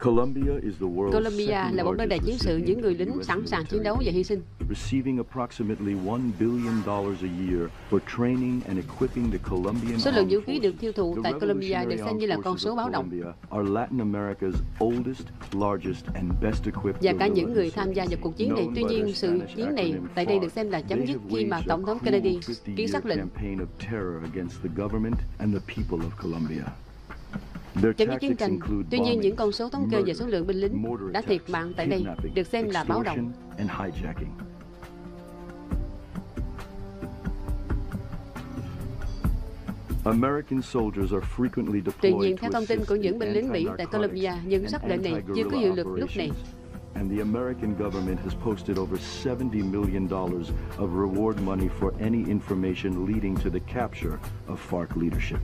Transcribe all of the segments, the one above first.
Colombia là một nơi đầy chiến sự, những người lính sẵn sàng chiến đấu và hy sinh. Số lượng vũ khí được tiêu thụ tại Colombia được xem như là con số báo động. Và cả những người tham gia vào cuộc chiến này. Tuy nhiên, sự chiến này tại đây được xem là chấm dứt khi mà Tổng thống Kennedy ký sắc lệnh chấm dứt chiến tranh. Tuy nhiên, những con số thống kê về số lượng binh lính đã thiệt mạng tại đây được xem là báo động. Tuy nhiên, theo thông tin của những binh lính Mỹ tại Colombia, những sắc lệnh này chưa có hiệu lực lúc này. And the American government has posted over $70 million of reward money for any information leading to the capture of FARC leadership.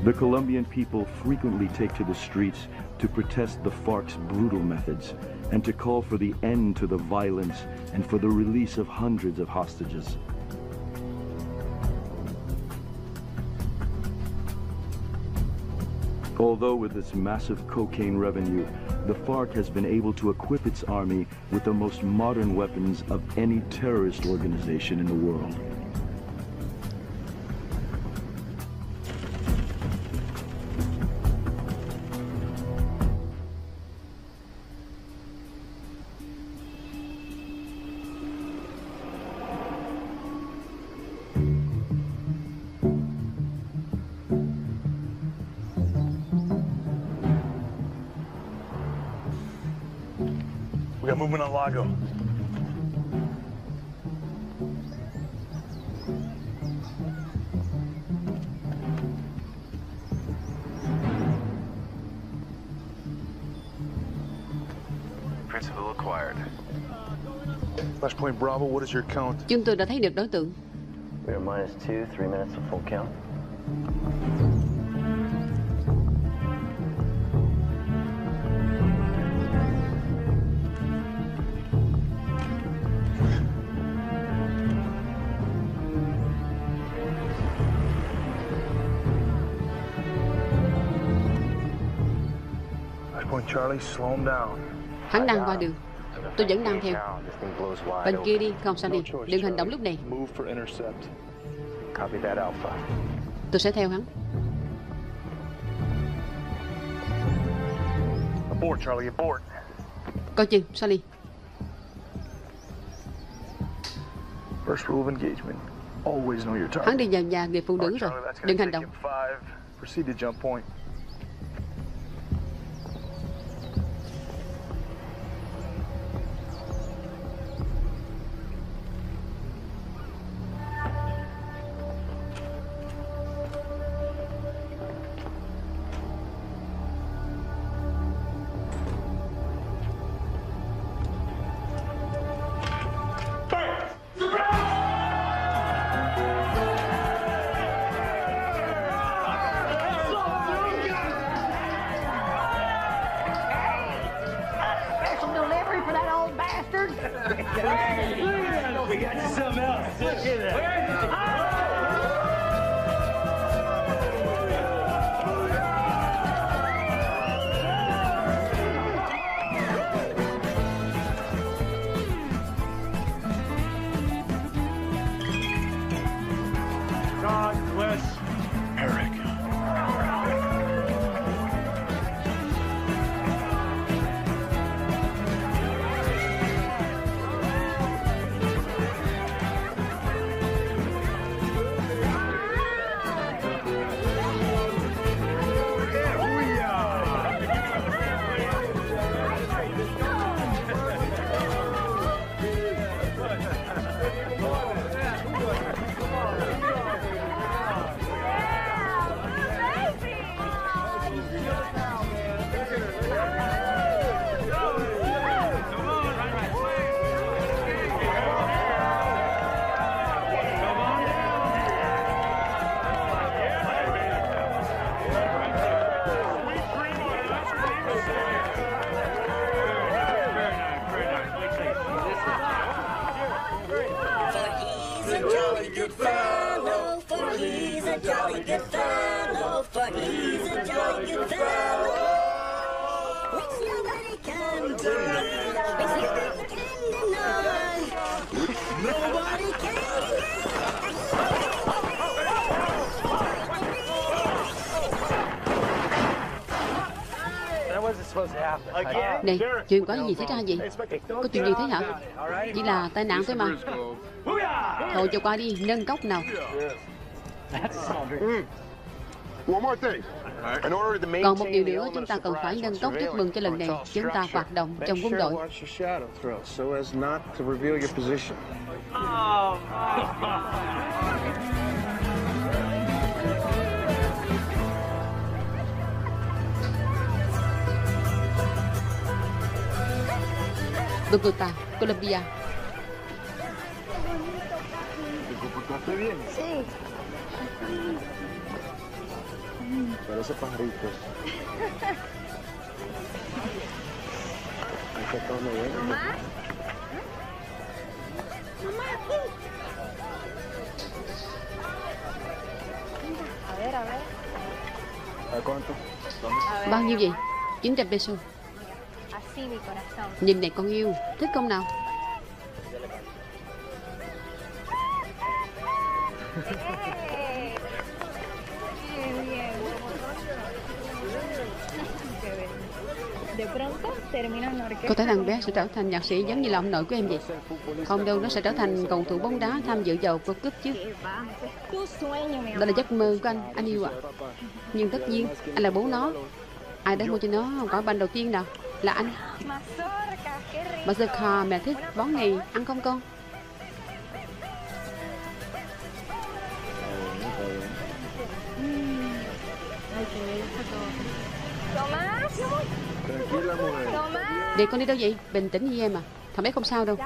The Colombian people frequently take to the streets to protest the FARC's brutal methods and to call for the end to the violence and for the release of hundreds of hostages. Although with its massive cocaine revenue, the FARC has been able to equip its army with the most modern weapons of any terrorist organization in the world. We got movement on Lago. Principal acquired. Flashpoint Bravo, what is your count? Chúng tôi đã thấy được đối tượng. We are -2, 3 minutes of full count. Charlie, slow him down. Hắn đang qua đường. Tôi vẫn đang theo. Bên kia đi, không sao đi. Đừng hành động lúc này. Tôi sẽ theo hắn. Abort, Charlie, abort. Coi chừng, Charlie. First rule of engagement. Always know your target. Hắn đi vào nhà người phụ nữ rồi. Đừng hành động. Proceed to jump point. We got you something else. Look at that. God bless Eric. a good fellow, for he's a jolly good fellow. Which nobody can deny, which nobody can deny. Nobody can deny. Này, chuyện có gì xảy ra vậy? Có chuyện gì thế hả? Chỉ là tai nạn thôi mà. Thôi cho qua đi, nâng cốc nào. Còn một điều nữa, chúng ta cần phải nâng cốc chúc mừng cho lần này chúng ta hoạt động trong quân đội. Bogotá, Colombia. Sí. Parece pajaritos. ¿Mamá? Mamá, aquí. A ver, a ver. ¿A cuánto? Bao nhiêu vậy? 900 peso. Así mi corazón. Nhìn này con yêu, thích không nào? Có thể thằng bé sẽ trở thành nhạc sĩ giống như là ông nội của em vậy. Không đâu, nó sẽ trở thành cầu thủ bóng đá tham dự vào World Cup chứ. Đó là giấc mơ của anh yêu ạ. Nhưng tất nhiên, anh là bố nó. Ai đã mua cho nó quả banh đầu tiên nào? Là anh. Mazurka, mẹ thích món này, ăn không con? Đi, con đi đâu vậy? Bình tĩnh với em à. Thằng bé không sao đâu.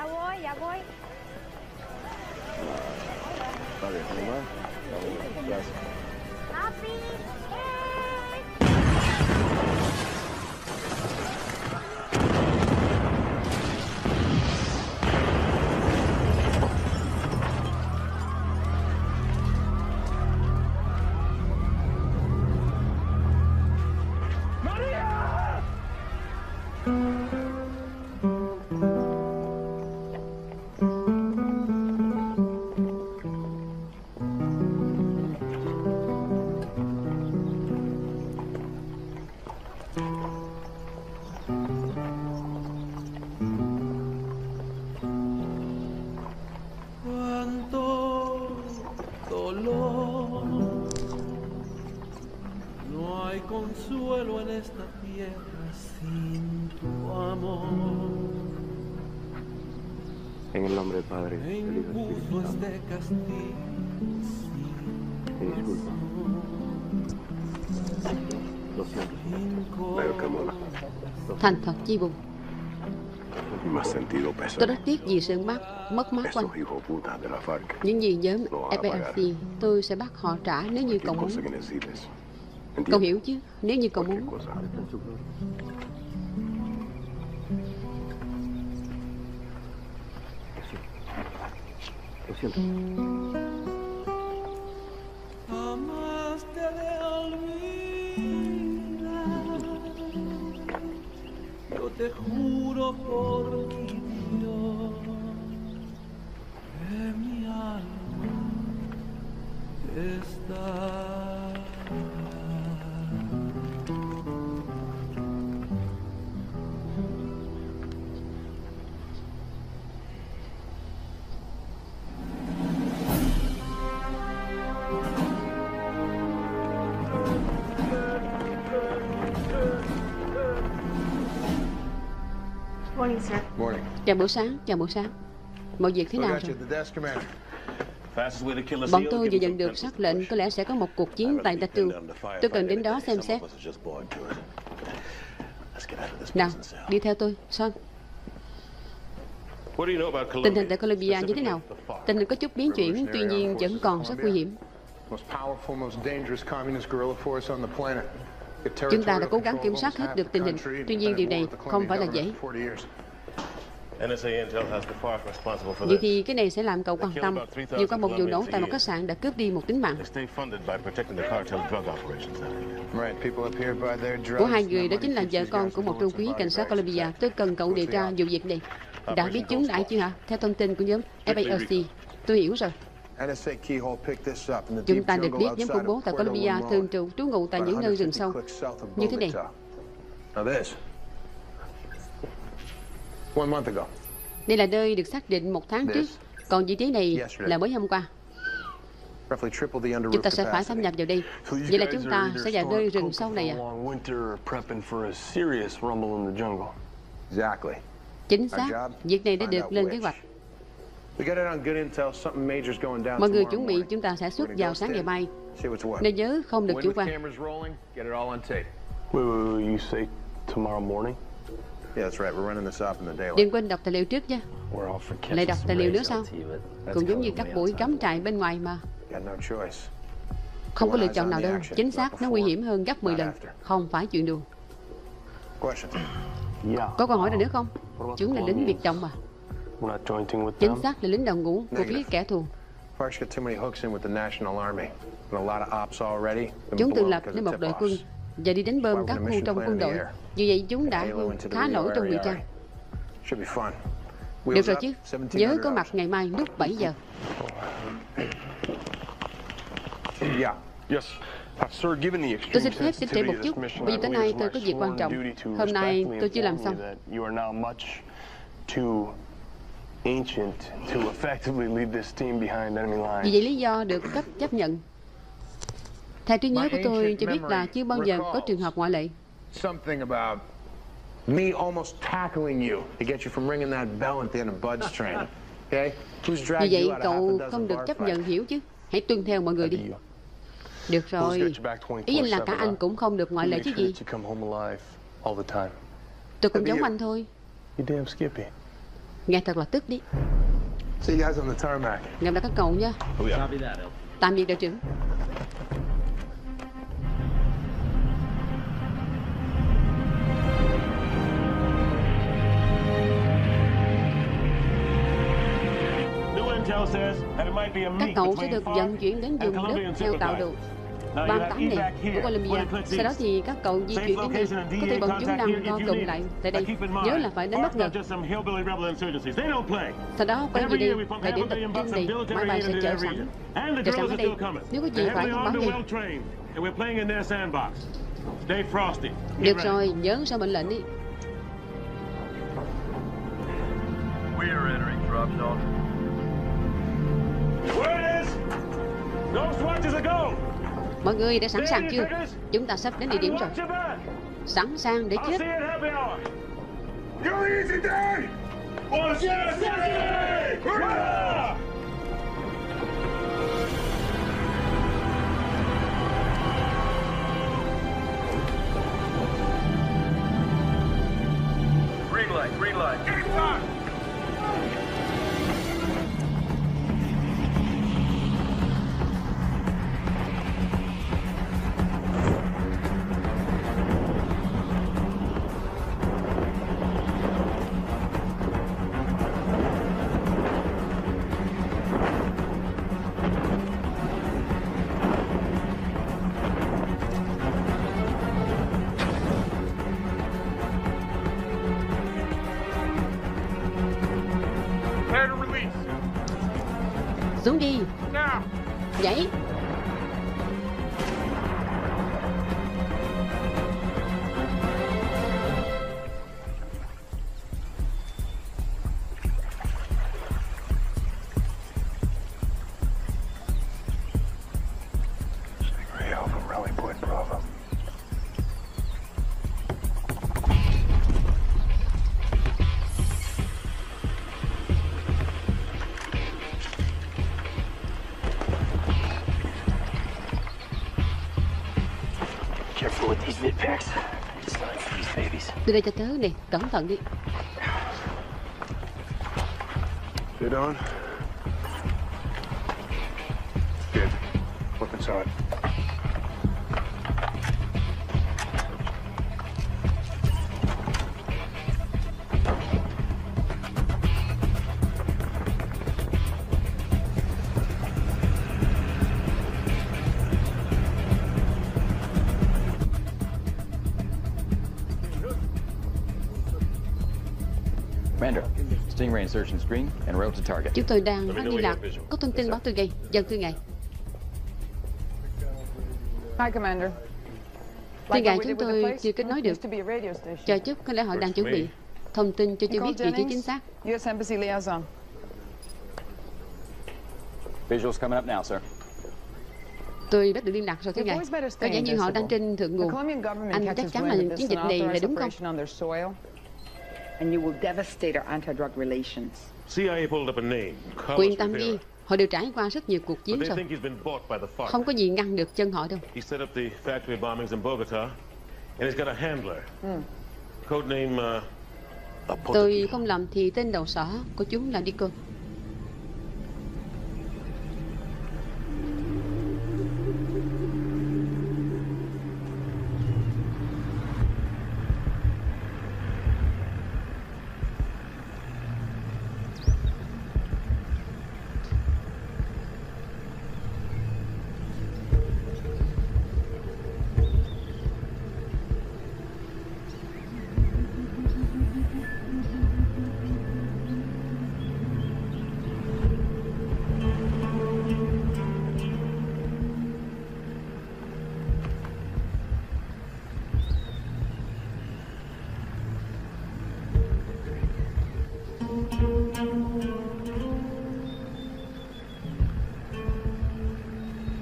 En el nombre del Padre, del Hijo y del Espíritu Santo. Me disculpa. Lo siento. Pero Camona. Thành thật chi buồn. Me has sentido pesar. Tôi rất tiếc vì sự mất mát của anh. Những gì nhóm FARC, tôi sẽ bắt họ trả nếu như cậu muốn. Cậu hiểu chứ? Nếu như cậu muốn. Lo siento. Yo te juro por mi Dios que mi alma está. Morning, sir. Morning. Chào buổi sáng, chào buổi sáng. Mọi việc thế nào rồi? Bọn tôi vừa nhận được sắc lệnh có lẽ sẽ có một cuộc chiến tại Tatu. Tôi cần đến đó xem xét. Nào, đi theo tôi, Son. Tình hình tại Colombia như thế nào? Tình hình có chút biến chuyển, tuy nhiên vẫn còn rất nguy hiểm. Chúng ta đã cố gắng kiểm soát hết được tình hình, tuy nhiên điều này không phải là dễ. Vậy thì cái này sẽ làm cậu quan tâm. Nhiều có một vụ nổ tại một khách sạn đã cướp đi một tính mạng của hai người. Đó chính là vợ con của một trung úy cảnh sát Colombia. Tôi cần cậu điều tra vụ việc này. Đã biết chúng lại chưa hả? Theo thông tin của nhóm P.1. Tôi hiểu rồi. Chúng ta được biết nhóm khủng bố tại Colombia thường trú ngụ tại những nơi rừng sâu như thế này. Đây là nơi được xác định 1 tháng trước, còn vị trí này là mới hôm qua. Chúng ta sẽ phải thâm nhập vào đây. Vậy là chúng ta sẽ vào nơi rừng sâu này à? Chính xác, việc này đã được lên kế hoạch. Mọi người chuẩn bị chúng ta sẽ xuất vào sáng ngày mai. Nên nhớ không được chủ quan. Đừng quên đọc tài liệu trước nha. Lại đọc tài liệu nữa sao? Cũng giống như các buổi cắm trại bên ngoài mà. Không có lựa chọn nào đâu. Chính xác, nó nguy hiểm hơn gấp 10 lần. Không phải chuyện đùa. Có câu hỏi nào nữa không? Chúng là lính biệt động mà. Chính xác là lính đầu ngũ của phía kẻ thù. Chúng tự lập nên một đội quân và đi đánh bom các khu trong quân đội. Vì vậy chúng đã khá nổi trong ngụy trang. Được rồi chứ. Nhớ có mặt ngày mai lúc 7 giờ. Tôi xin phép xin trễ một chút, bởi vì tối nay tôi có việc quan trọng. Hôm nay tôi chưa làm xong. Vì vậy lý do được cấp chấp nhận. Theo trí nhớ của tôi cho biết là chưa bao giờ có trường hợp ngoại lệ. Me almost tackling you to get you from ringing that bell at the end of Bud's train. Okay? Vì vậy cậu không được chấp nhận, hiểu chứ? Hãy tuân theo mọi người đi. Được rồi. Ý anh là cả anh cũng không được ngoại lệ chứ gì. Tôi cũng giống anh thôi. Nghe thật là tức đi. Gặp lại các cậu nha. Tạm biệt đội trưởng. Các cậu sẽ được vận chuyển đến vùng đất theo tạo đồ 38 này của Colombia. Sau đó thì các cậu di chuyển đến đây. Có thể bọn chúng đang co cụm lại tại đây. Nhớ là phải đến bất ngờ. Sau đó quay về đây. Tại điểm tập trung này, máy bay sẽ chờ sẵn ở đây. Nếu có gì phải thông báo ngay. Được rồi, nhớ sao mệnh lệnh đi. Mọi người đã sẵn sàng chưa? Chúng ta sắp đến địa điểm rồi. Sẵn sàng để chết. Green light. Xuống đi. Nhảy. Đưa đây cho tớ nè, cẩn thận đi. Good on. Good. Look inside. Commander, Stingray insertion screen and route to target. Chúng tôi đang liên lạc. Có thông tin báo tôi ngay. Dân thưa ngài. Hi, Commander. Thưa ngài, chúng tôi chưa kết nối được. Chờ chút, có lẽ họ đang chuẩn bị thông tin cho chưa biết vị trí chính xác. U.S. Embassy liaison. Visuals coming up now, sir. Tôi bắt được liên lạc rồi thưa ngài. Có vẻ như họ đang trên thượng nguồn. Anh chắc chắn là chiến dịch này là đúng không? Yên tâm đi, họ đều trải qua rất nhiều cuộc chiến rồi. Không có gì ngăn được chân họ đâu. Tôi không lầm thì tên đầu sỏ của chúng là Dico.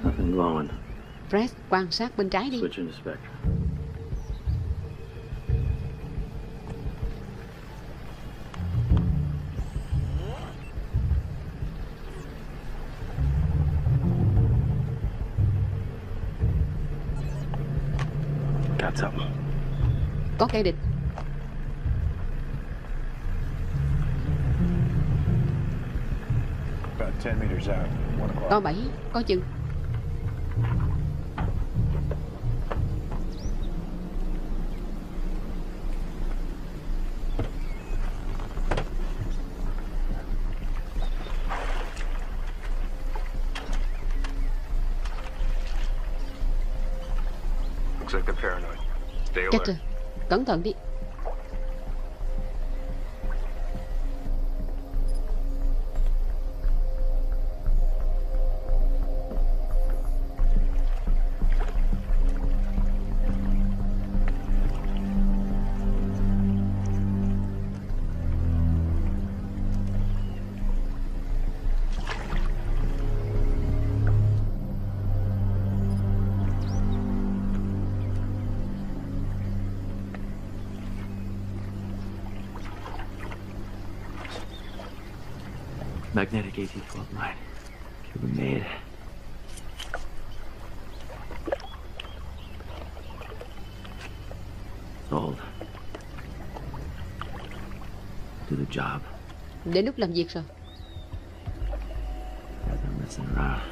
Nothing glowing. Fred, quan sát bên trái đi. Switch into spectrum. Got something. Có kẻ địch. About 10 meters out. 1 o'clock. Có 7, có chừng. Looks like they're paranoid. Stay Chắc alert. rồi. Cẩn thận đi. Magnetic 1812 line. Cuban made. Sold. Do the job. Đến lúc làm việc rồi. I'm messing around.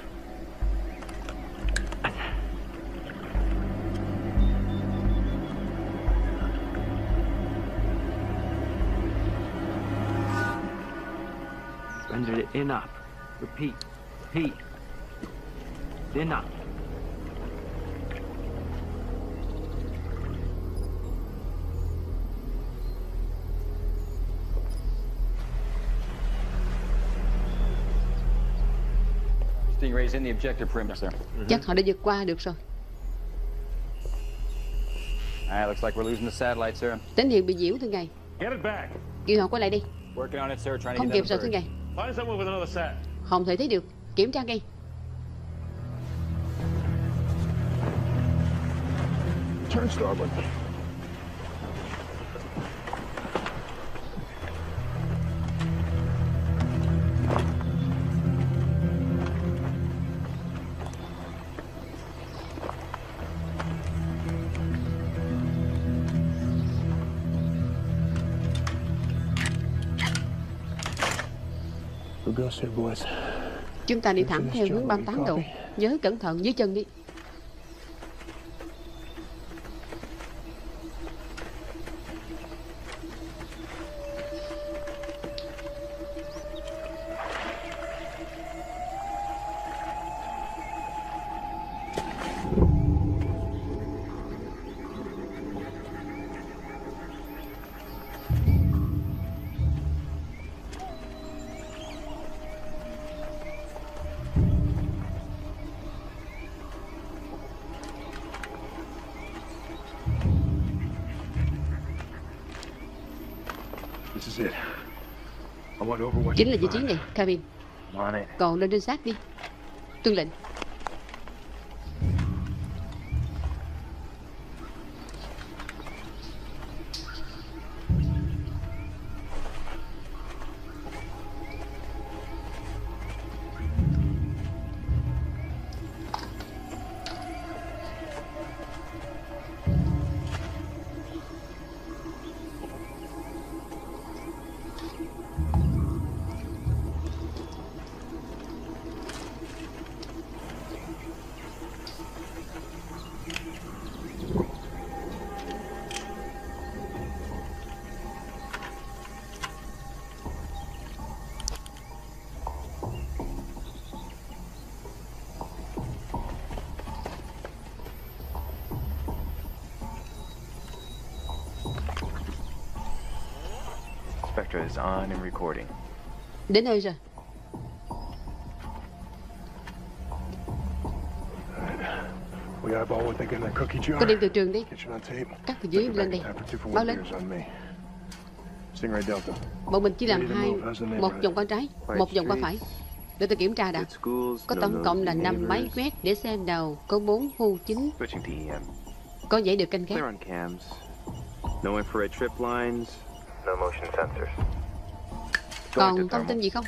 Rendered it enough. Repeat. Repeat. Enough. Stingray's in the objective perimeter, sir. Chắc họ đã vượt qua được rồi. Looks like we're losing the satellite, sir. Tín hiệu bị nhiễu thưa ngài. Get it back. Kêu họ quay lại đi. Working on it, sir. Trying to Không get kịp that rồi thưa bird. ngài. Find someone with another sat. Không thể thấy được. Kiểm tra ngay. Turn starboard. We'll go straight, boys. Chúng ta đi thẳng theo hướng 38 độ. Nhớ cẩn thận dưới chân đi. This is it. I want Overwatch. Chính là vị trí này, cabin. On it. Còn lên trinh sát đi. Tuân lệnh. Spectra is on and recording. Đến nơi rồi. We eyeball what they get in their cookie jar. Có điện từ trường đi. Get you on tape. Cắt từ dưới lên đi. Báo lên. Stingray Delta. Bọn mình chỉ làm một vòng qua trái, một vòng qua phải. Để tôi kiểm tra đã. Có tổng cộng là 5 máy quét để xem nào có 4 khu chính. Có dãy được canh gác. No infrared trip lines. No motion sensors. Còn thông tin gì không?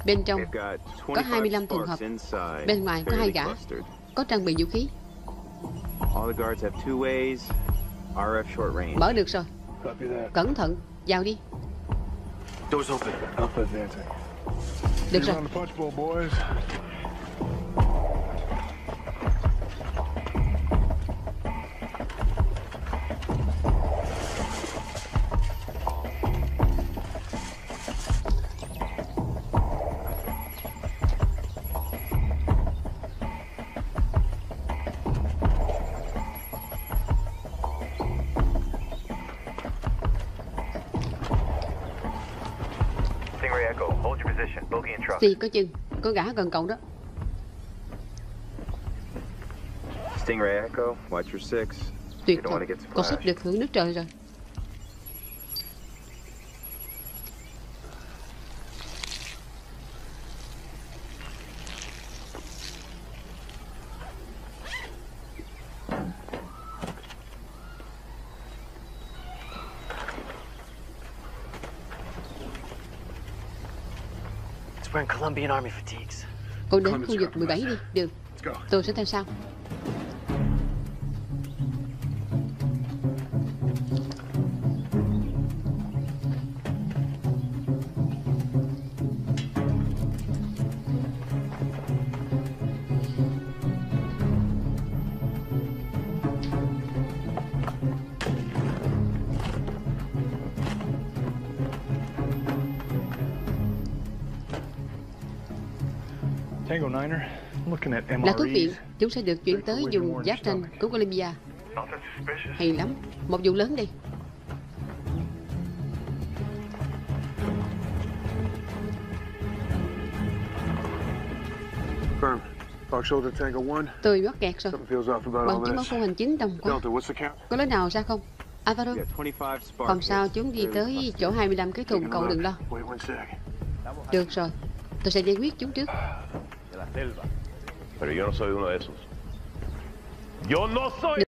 Bên trong có 25 thùng hộp. Bên ngoài có 2 gã. Có trang bị vũ khí. All the guards have two ways. RF short range. Mở được rồi. Cẩn thận, vào đi. Doors open. Alpha advancing. Được rồi. Thì có chừng, có gã gần cậu đó. Stingray Echo, watch your six. Tuyệt vời, cậu sắp được hưởng nước trời rồi. Wearing Colombian Army fatigues. Cô đến khu vực 17 đi, được. Tôi sẽ theo sau. Là thuốc viện, chúng sẽ được chuyển tới vùng giáp ranh của Colombia. Hay lắm, một vụ lớn đi. Tôi mắc kẹt rồi. Bằng chứng báo khu hành chính đồng quá. Có lối nào ra không? Alvaro, không sao, chúng đi tới chỗ 25 cái thùng, cậu đừng lo. Được rồi, tôi sẽ giải quyết chúng trước. Pero yo no soy uno de esos. Yo no soy